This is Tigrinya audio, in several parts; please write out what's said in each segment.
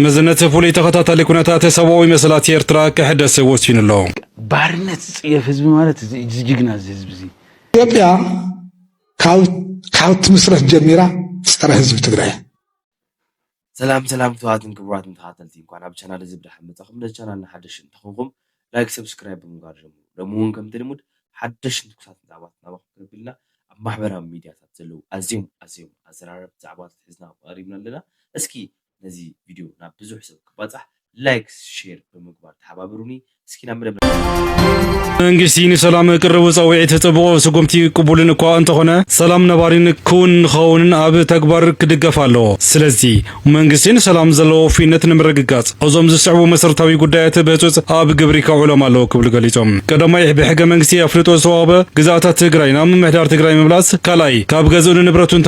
መዝነት ፖሊ ተከታታሊ ኩነታት ሰብአዊ መሰላት ኤርትራ ከሕደስ ወሲንሎ ባርነት ጽየፍ ህዝብ ማለት ጅግና ህዝብ እዚ ኢትዮጵያ ካውት ምስረት ጀሚራ ጸረ ህዝብ ትግራይ ሰላም ተዋትን ክብራትን ተከታተልቲ እንኳን አብ ቻናል እዚ ብዳሕ መጣኹም ለቻናልና ሓደሽ እንትኾንኩም ላይክ ሰብስክራይብ ብምግባር ጀምሩ ደሞውን ከም ተለሙድ ሓደሽ ንኩሳት ዛዕባት ናባኹም ከብልና ኣብ ማሕበራዊ ሚድያታት ዘለው ኣዝዮም ኣዘራረብ ዛዕባት ሒዝና ቀሪብና ኣለና እስኪ ነዚ ቪዲዮ ናብ ብዙሕ ሰብ ክባጻሕ ላይክ ሼር ብምግባር ተሓባብሩኒ እስኪ ናብ መደብ መንግስቲ ንሰላም ቅርብ ጸውዒት ጽቡቕ ስጉምቲ ቅቡልን እኳ እንተኾነ ሰላም ነባሪን ኩን ኸውንን ኣብ ተግባር ክድገፍ ኣለዎ። ስለዚ መንግስቲ ንሰላም ዘለዎ ፊነት ንምርግጋጽ እዞም ዝስዕቡ መሰረታዊ ጉዳያት ብህጹጽ ኣብ ግብሪ ከውዕሎም ኣለዎ ክብል ገሊጾም ቀዳማይ ብሕገ መንግስቲ ኣፍልጦ ዝተዋህበ ግዛኣታት ትግራይ ናብ ምምሕዳር ትግራይ ምምላስ ካልኣይ ካብ ገዝኡን ንብረቱን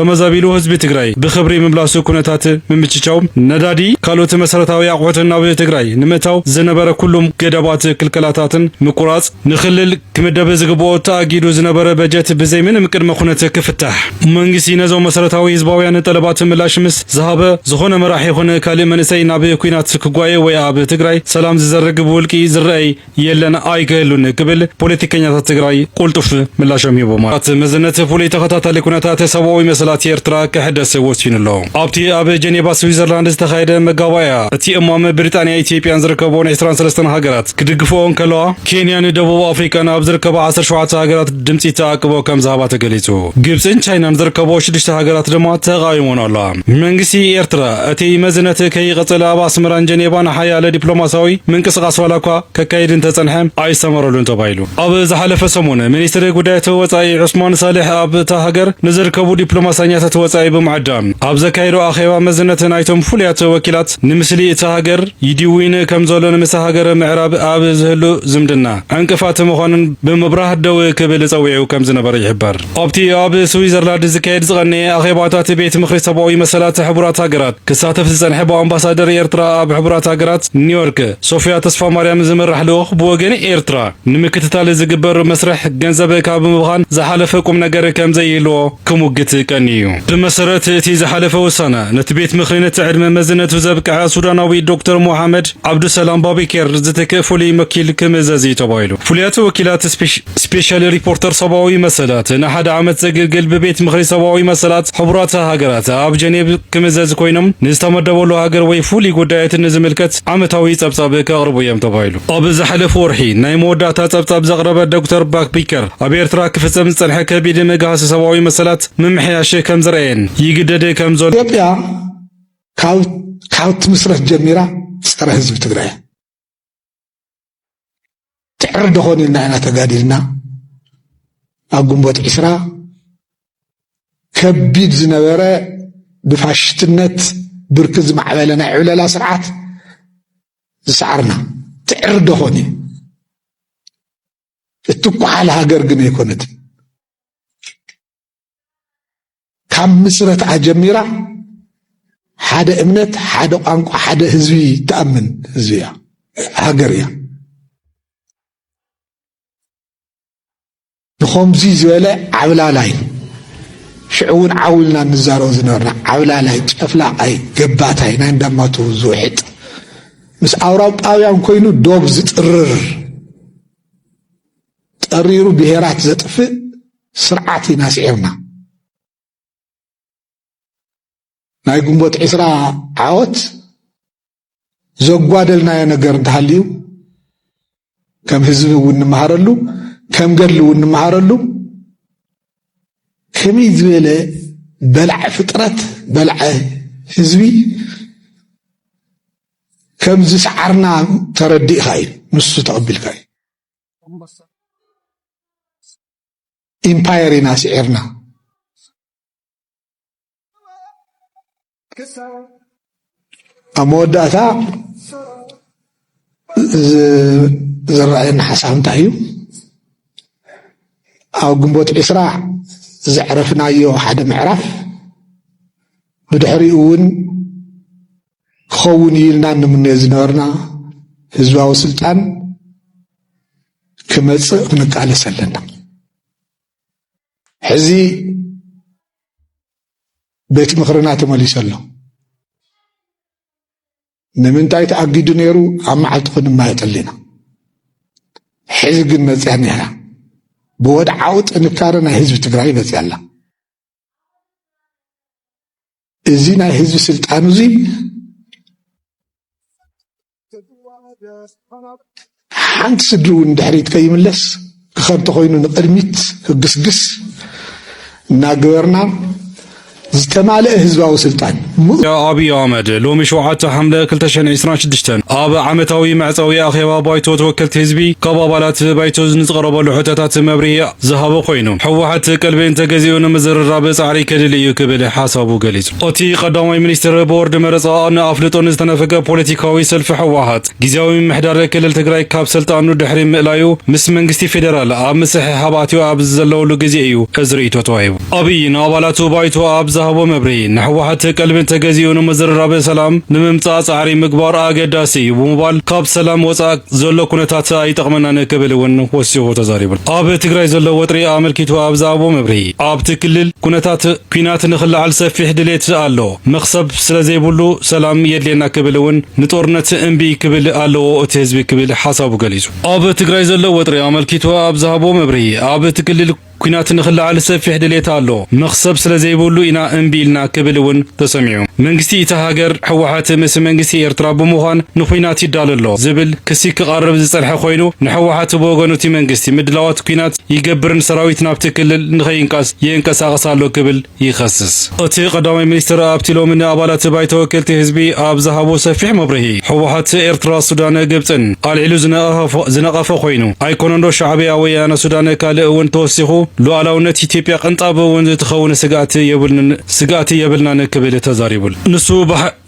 ተመዛቢሉ ህዝቢ ትግራይ ብኽብሪ ምምላሱ ኩነታት ምምችቻው ነዳዲ ካልኦት መሰረታዊ ኣቑሑት ናብ ትግራይ ንምእታው ዝነበረ ኩሎም ገደባት ክልከላታትን ምቁራጽ ንኽልል ክምደብ ዝግብኦ ተኣጊዱ ዝነበረ በጀት ብዘይ ምንም ቅድመ ኩነት ክፍታሕ መንግስቲ ነዞም መሰረታዊ ህዝባውያን ጠለባት ምላሽ ምስ ዝሃበ ዝኾነ መራሒ ይኹን ካልእ መንእሰይ ናብ ኩናት ክጓየ ወይ ኣብ ትግራይ ሰላም ዝዘርግ ውልቂ ዝረአይ የለን ኣይክህሉን ክብል ፖለቲከኛታት ትግራይ ቁልጡፍ ምላሾም ሂቦም መዝነት ፖሊ ተኸታታሊ ኩነታት ሰብአዊ መሰላት ኤርትራ ከሕደስ ወሲንሎ ኣብቲ ኣብ ጀኔቫ ስዊዘርላንድ ዝተኻየደ መጋባእያ እቲ እማም ብሪጣንያ ኢትዮጵያን ዝርከቦን 23 ሃገራት ክድግፍዎን ከለዋ ኬንያን ደቡብ አፍሪካን ኣብ ዝርከባ 17 ሃገራት ድምጺ ተኣቅቦ ከም ዝሃባ ተገሊጹ ግብጽን ቻይናን ዝርከቦ 6 ሃገራት ድማ ተቃይሞን ኣለዋ መንግስቲ ኤርትራ እቲ መዝነት ከይቀጽል ኣብ ኣስመራን ጀኔቫን ሓያለ ዲፕሎማሲያዊ ምንቅስቓስ ዋላኳ ከካይድን ተጸንሐ ኣይሰመረሉን ተባሂሉ ኣብ ዝሓለፈ ሰሙን ሚኒስትሪ ጉዳያት ወጻኢ ዑስማን ሳሌሕ ኣብ እታ ሃገር ንዝርከቡ ዲፕሎማስያኛታት ወጻኢ ብምዕዳም ኣብ ዘካይዶ ኣኼባ መዝነት ናይቶም ፍሉያት ወኪላት ንምስሊ እታ ሃገር ይድዊን ከም ዘሎ ንምሳ ሃገር ምዕራብ ኣብ ዝህሉ ዝምድና ዕንቅፋት ምዃንን ብምብራህ ደው ክብል ጸዊዑ ከም ዝነበረ ይሕበር ኣብቲ ኣብ ስዊዘርላንድ ዝካየድ ዝቐነየ ኣኼባታት ቤት ምክሪ ሰብአዊ መሰላት ሕቡራት ሃገራት ክሳተፍ ዝጸንሐ ኣምባሳደር ኤርትራ ኣብ ሕቡራት ሃገራት ኒውዮርክ ሶፊያ ተስፋ ማርያም ዝምራሕ ልኡኽ ብወገን ኤርትራ ንምክትታል ዝግበር መስርሕ ገንዘብ ካብ ምብኻን ዝሓለፈ ቁም ነገር ከም ዘይህልዎ ክሙግት ቀኒዩ ብመሰረት እቲ ዝሓለፈ ውሳነ ነቲ ቤት ምክሪ ነቲ ዕድመ መዝነቱ ዘብቅዐ ሱዳናዊ ዶክተር ሙሐመድ ዓብዱሰላም ባቢኬር ዝትክፍሉ መኪል ክምዘዝ ተባይሉ ፍሉያት ወኪላት ስፔሻል ሪፖርተር ሰብአዊ መሰላት ንሓደ ዓመት ዘገልግል በቤት ምክሪ ሰብአዊ መሰላት ሕቡራት ሃገራት ኣብ ጀኔቭ ክምዘዝ ኮይኖም ንዝተመደበሉ ሃገር ወይ ፍሉይ ጉዳያት ንዝምልከት ዓመታዊ ጸብጻብ ከቕርቡ እዮም ተባይሉ ኣብ ዝሓለፈ ወርሒ ናይ መወዳእታ ጸብጻብ ዘቕረበ ዶክተር ባቢኬር ኣብ ኤርትራ ክፍጸም ዝጸንሐ ከቢድ ምግሃስ ሰብአዊ መሰላት ምምሕያሽ ከም ዝረአየን ይግደድ ከም ዘሎ ኢትዮጵያ ካውት ምስረት ጀሚራ ጸረ ህዝብ ትግራይ تعرض هون إننا تجادلنا أقوم إسراء كبيد زنوره بفاشتنت بركز معولنا عللا سرعات سعرنا تعرض هون التقوى على هاجر جنيه كنت كم مسرة عجميرة حدا امنت حدا قانق حدا هزوي تأمن هزويا هاجريا نخمزي زوالة عولالاي شعون عولنا نزارو زنورنا عولالاي تفلاقاي قباتاي ناين دماتو زوحيت مس أوراق آويان كوينو دوب تقريرو بهيرات زتفق سرعاتي ناس عيرنا ناي قنبوت عسرا عاوت زوقوادلنا ينقر انتحاليو كم هزبه ونمهارلو كم قالوا ونمهارلو كم يزويله بلع فطرت بلع هزبي كم زسعرنا تردي خاي نص تقبل خاي إمبايري ناس عرنا أموداتا زرعنا حسام تايو أو قنبوت إسراع زعرفنا يو حدا معرف بدحريقون خون يلنا من يزنورنا هزبا وسلطان كمص نقال سلنا حزي بيت مخرنا تمليس الله ንምንታይ ተኣጊዱ ነይሩ ኣብ መዓልቲ ኹን ማይጥልና ሕዚ ግን መፅያ ነይራ ብወድዓዊ ጥንካረ ናይ ህዝቢ ትግራይ መፅያ ኣላ እዚ ናይ ህዝቢ ስልጣን እዚ ሓንቲ ስድሪ እውን ድሕሪት ከይምለስ ክኸድ ተኾይኑ ንቅድሚት ክግስግስ እናገበርና ዝተማልአ ህዝባዊ ስልጣን አብይ አህመድ ሎሚ 7 ሐምለ 2026 ኣብ ዓመታዊ መዕፀዊ ኣኼባ ባይቶ ተወከልቲ ህዝቢ ካብ ኣባላት ባይቶ ዝቀረበሉ ሕቶታት መብርሂ ዝሃበ ኮይኑ ሕወሓት ቀልቤን ተገዚኡ ንምዝርራብ ጻዕሪ ከድል እዩ ክብል ሓሳቡ ገሊጹ እቲ ቀዳማይ ሚኒስትር ቦርድ መረፃ ንኣፍልጦን ዝተነፈገ ፖለቲካዊ ሰልፊ ሕወሓት ጊዜያዊ ምሕዳር ክልል ትግራይ ካብ ስልጣኑ ድሕሪ ምእላዩ ምስ መንግስቲ ፌደራል ኣብ ምስሕሓብ ኣትዩ ኣብ ዘለውሉ ግዜ እዩ እዝርእቶ ተዋሂቡ አብይ ንኣባላቱ ባይቶ ኣብ ዝሃቦ መብርሂ ንሕወሓት ቀልቤን ተገዚኡ ንምዝርራብ ሰላም ንምምጻእ ጻዕሪ ምግባር ኣገዳሲ እዩ ብምባል ካብ ሰላም ወፃእ ዘሎ ኩነታት ኣይጠቕመናን ክብል እውን ወሲኹ ተዛሪቡ ኣብ ትግራይ ዘሎ ወጥሪ ኣመልኪቱ ኣብ ዝሃቦ መብርሂ ኣብቲ ክልል ኩነታት ኩናት ንኽልዓል ሰፊሕ ድሌት ኣሎ መኽሰብ ስለዘይብሉ ሰላም የድልየና ክብል እውን ንጦርነት እምቢ ክብል ኣለዎ እቲ ህዝቢ ክብል ሓሳቡ ገሊጹ ኣብ ትግራይ ዘሎ ወጥሪ ኣመልኪቱ ኣብ ዝሃቦ መብርሂ ኣብ እቲ ክልል ኩናት ንኽልዓል ሰፊሕ ድሌት ኣሎ መኽሰብ ስለዘይብሉ ኢና እምቢ ኢልና ክብል እውን ተሰሚዑ መንግስቲ እቲ ሃገር ሕወሓት ምስ መንግስቲ ኤርትራ ብምዃን ንኩናት ይዳለሎ ዝብል ክሲ ክቐርብ ዝጸንሐ ኮይኑ ንሕወሓት ብወገኑ እቲ መንግስቲ ምድላዋት ኩናት ይገብርን ሰራዊት ናብቲ ክልል ንኸይንቀሳቀስ ይንቀሳቐሳሎ ክብል ይኸስስ እቲ ቀዳማይ ሚኒስትር ኣብቲ ሎሚ ንኣባላት ባይቶ ወከልቲ ህዝቢ ኣብ ዝሃቦ ሰፊሕ መብርሂ ሕወሓት ኤርትራ ሱዳን ግብፅን ኣልዒሉ ዝነቐፈ ኮይኑ ኣይኮነን ዶ ሻዕብያ ወያነ ሱዳን ካልእ እውን ተወሲኹ ሉዓላውነት ኢትዮጵያ ቅንጣብ እውን ዝትኸውን ስጋኣት የብልናን ክብል ተዛሪቡ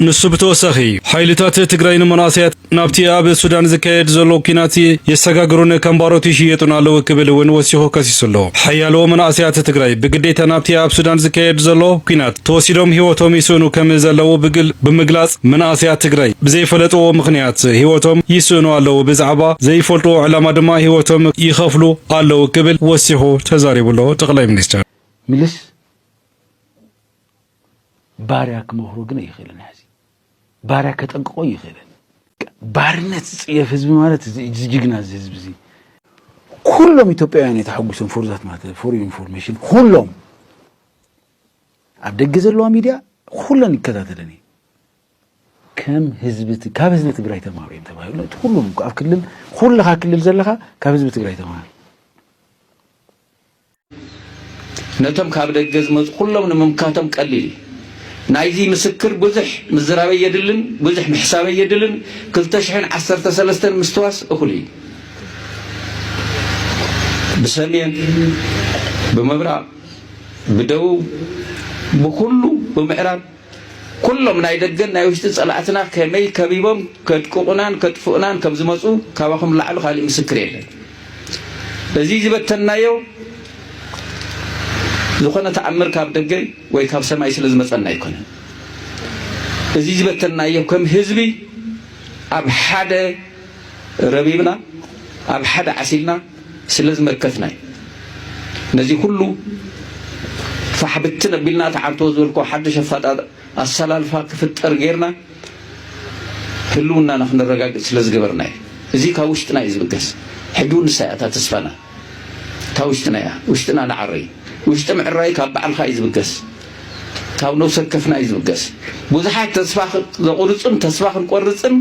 ንሱ ብተወሳኺ ሓይልታት ትግራይ ንመናእሰያት ናብቲ ኣብ ሱዳን ዝካየድ ዘሎ ኩናት የሰጋግሩን ከምባሮት ይሽየጡን ኣለዉ ክብል እውን ወሲኹ ከሲሱሎ ሓያሎ መናእሰያት ትግራይ ብግዴታ ናብቲ ኣብ ሱዳን ዝካየድ ዘሎ ኩናት ተወሲዶም ህይወቶም ይስእኑ ከም ዘለዉ ብምግላጽ መናእሰያት ትግራይ ብዘይፈለጥዎ ምኽንያት ህይወቶም ይስእኑ ኣለዉ ብዛዕባ ዘይፈልጥዎ ዕላማ ድማ ህይወቶም ይኸፍሉ ኣለዉ ክብል ወሲኹ ተዛሪቡሎ ጠቅላይ ሚኒስትር ሚልስ ባሪያ ክመኽሮ ግን ይኽእልን ሕዚ ባሪያ ከጠንቅቆ ይኽእልን ባርነት ዝጽየፍ ህዝቢ ማለት ጅግና ህዝቢ እዚ ኩሎም ኢትዮጵያውያን የተሐጉሶም ፎርዛት ማለት ፎር ኢንፎርሜሽን ሁሎም ኣብ ደገ ዘለዋ ሚድያ ሁሉን ይከታተለኒ ከም ህዝቢ ካብ ህዝቢ ትግራይ ተማሩ እዮም ተባሂሉ ሁሉም ኣብ ክልል ሁሉኻ ክልል ዘለኻ ካብ ህዝቢ ትግራይ ተማሩ ነቶም ካብ ደገ ዝመጹ ኩሎም ንምምካቶም ቀሊል ናይዚ ምስክር ብዙሕ ምዝራበ የድልን ብዙሕ ምሕሳበ የድልን 2013 ምስተዋስ እኹል እዩ ብሰሜን ብምብራቕ ብደቡብ ብኩሉ ብምዕራብ ኩሎም ናይ ደገን ናይ ውሽጢ ጸላእትና ከመይ ከቢቦም ከጥቁቁናን ከጥፉእናን ከም ዝመጹ ካብኹም ላዕሉ ካልእ ምስክር የለን እዚ ዝበተናዮ ዝኾነ ተኣምር ካብ ደገ ወይ ካብ ሰማይ ስለ ዝመጸና ኣይኮነን እዚ ዝበተናዮ ከም ህዝቢ ኣብ ሓደ ረቢብና ኣብ ሓደ ዓሲልና ስለ ዝመከትና ነዚ ኩሉ ፋሕብትን ኣቢልና ተዓርቶ ዝበልኮ ሓድሽ ኣፈጣጥ ኣሰላልፋ ክፍጠር ጌርና ህልውና ንኽንረጋግፅ ስለ ዝገበርና እዚ ካብ ውሽጥና እዩ ዝብገስ ሕጂ ንሳያታ ተስፋና ካብ ውሽጥና እያ ውሽጥና ንዓረይ ውሽጢ ምዕራይ ካብ በዓልካ እዩ ዝብገስ ካብ ነብሰት ከፍና እዩ ዝብገስ ብዙሓት ተስፋ ዘቑርፅን ተስፋ ክንቆርፅን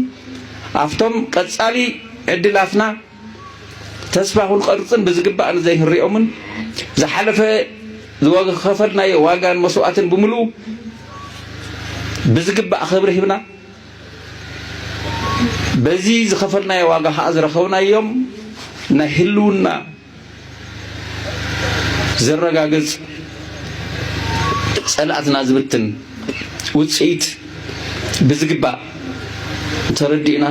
ኣብቶም ቀጻሊ ዕድላትና ተስፋ ክንቆርፅን ብዝግባእ ንዘይህሪኦምን ዝሓለፈ ዝኸፈልናዮ ዋጋን መስዋዕትን ብምሉእ ብዝግባእ ክብሪ ሂብና በዚ ዝኸፈልናዮ ዋጋ ከዓ ዝረኸብናዮም ናይ ህልውና ዝረጋገጽ ጸላእትና ዝብትን ውጽኢት ብዝግባእ ተረዲእና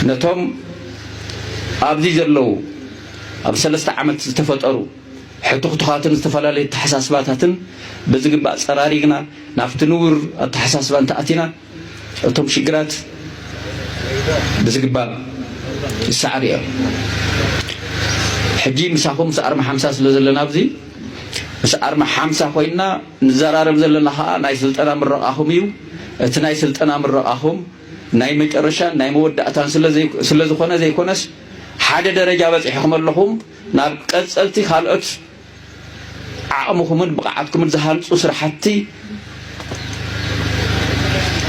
ነቶም ኣብዚ ዘለዉ ኣብ 3 ዓመት ዝተፈጠሩ ሕቱኽቱኻትን ዝተፈላለዩ ተሓሳስባታትን ብዝግባእ ጸራሪግና ናብቲ ንቡር ኣተሓሳስባ እንተኣቲና እቶም ሽግራት ብዝግባእ ይሰዓር እዮም ሕጂ ምሳኹም ኣርማ 50 ስለ ዘለና ኣብዚ ምስ ኣርማ 50 ኮይና ንዘራረብ ዘለና ከዓ ናይ ስልጠና ምረቓኹም እዩ اتناي سلطنا مرقاهم ناي مጨረሻ ناي مودعتان ስለዝኾነ ዘይኮነስ ሓደ ደረጃ በጽሕኩም ኣለኹም ናብ ቀጸልቲ ካልኦት ዓቕምኹምን ብቕዓትኩምን ዝሃንጹ ስራሕቲ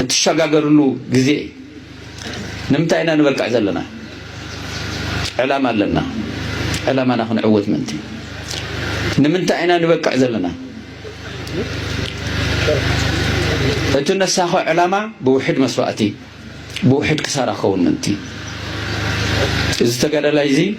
እትሸጋገርሉ ግዜ ንምንታይ ኢና ንበልቃዕ ዘለና ዕላማ ኣለና ዕላማና ክንዕወት ምንቲ ንምንታይ ኢና ንበልቃዕ ዘለና እቲ ነሳኸ ዕላማ ብውሕድ መስዋእቲ بوحد كسارة خون منتي إذا تقدر لايزي